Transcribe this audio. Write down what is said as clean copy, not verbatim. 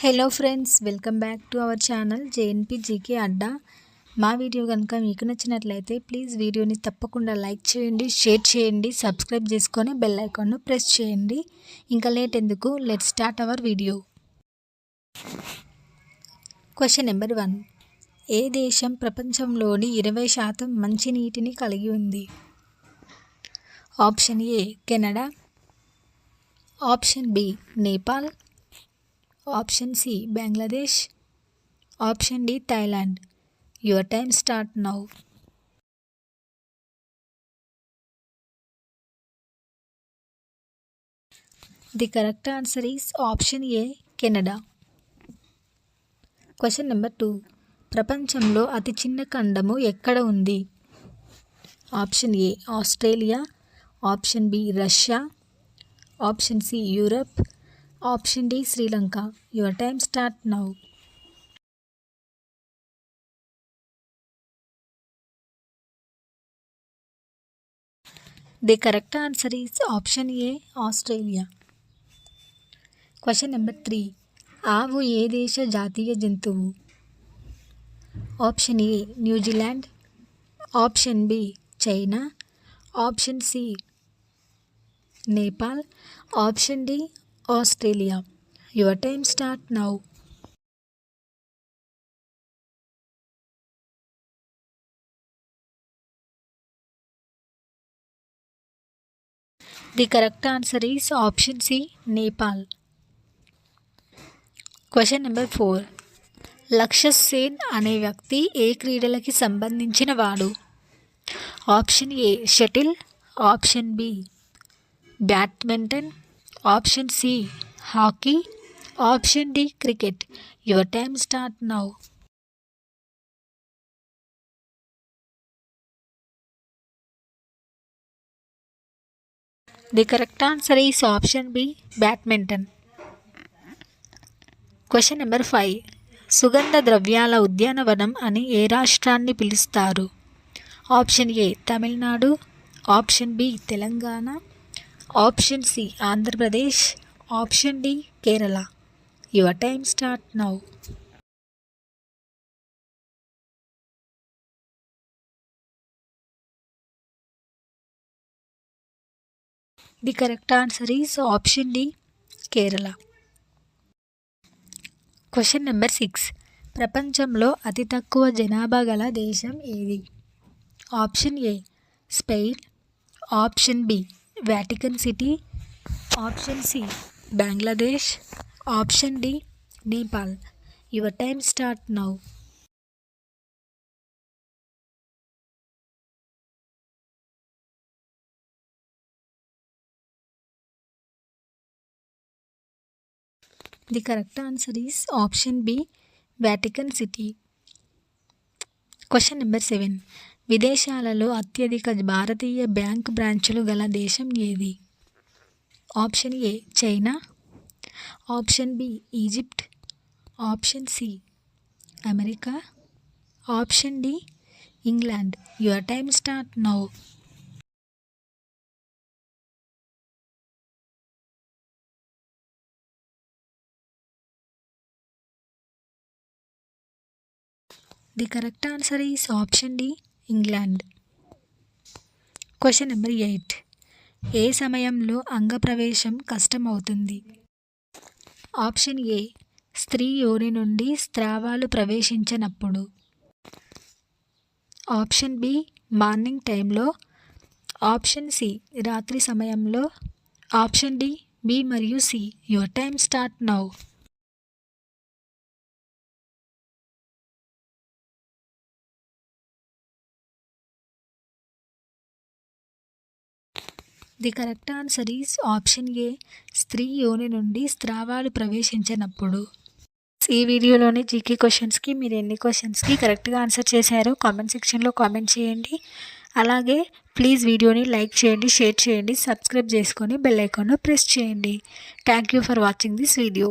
Hello friends, welcome back to our channel JNP GK Adda. మా video కనుక మీకు నచ్చినట్లయితే ప్లీజ్ వీడియోని తప్పకుండా లైక్ చేయండి, షేర్ చేయండి, సబ్స్క్రైబ్ చేసుకొని బెల్ ఐకాన్ను ప్రెస్ చేయండి. ఇంకా లేట్ ఎందుకు, let's start our video. Question number 1. ఏ దేశం ప్రపంచంలోని 20% మంచినీటిని కలిగి ఉంది? Option A Canada, option B Nepal, option C Bangladesh, option D Thailand. Your time start now. The correct answer is option A Canada. Question number 2. ప్రపంచంలో అతి చిన్న ఖండము ఎక్కడ ఉంది? Option A Australia, option B Russia, option C Europe, option D Sri Lanka. Your time start now. The correct answer is option A Australia. Question number 3. ఆవు ఏ దేశ జాతీయ జంతువు? Option A New Zealand, option B China, option C Nepal, option D Australia. Your time start now. The correct answer is option C Nepal. Question number 4. Lakshya Sen అనే వ్యక్తి ఏ క్రీడలకి సంబంధించిన వాడు? Option A shuttle, option B badminton, option C hockey, option D cricket. Your time start now. The correct answer is option B badminton. Question number 5. సుగంధ ద్రవ్యాల ఉద్యానవనం అని ఏ రాష్ట్రాన్ని పిలుస్తారు? Option A Tamil Nadu, option B Telangana, option C Andhra Pradesh, option D Kerala. Your time start now. The correct answer is option D Kerala. Question number 6. ప్రపంచంలో అతి తక్కువ జనాభా గల దేశం ఏది? Option A Spain, option B Vatican City, option C Bangladesh, option D Nepal. Your time start now. The correct answer is option B Vatican City. Question number 7. విదేశాలలో అత్యధిక భారతీయ బ్యాంక్ బ్రాంచులు గల దేశం ఏది? Option A China, option B Egypt, option C America, option D England. Your time start now. The correct answer is option D England. Question number 8. ఏ సమయంలో అంగప్రవేశం కష్టమవుతుంది? ఆప్షన్ ఏ స్త్రీ యోని నుండి స్రావాలు ప్రవేశించినప్పుడు, ఆప్షన్ బి మార్నింగ్ టైంలో, ఆప్షన్ సి రాత్రి సమయంలో, ఆప్షన్ డి బి మరియు C. Your time start now. The correct answer is option A స్త్రీ యోని నుండి స్రావాలు ప్రవేశించినప్పుడు. ఈ వీడియోలోని జీకే క్వశ్చన్స్కి మీరు ఎన్ని క్వశ్చన్స్కి కరెక్ట్గా ఆన్సర్ చేశారో కామెంట్ సెక్షన్లో కామెంట్ చేయండి. అలాగే ప్లీజ్ వీడియోని లైక్ చేయండి, షేర్ చేయండి, సబ్స్క్రైబ్ చేసుకొని బెల్ ఐకాన్ను ప్రెస్ చేయండి. Thank you for watching this video.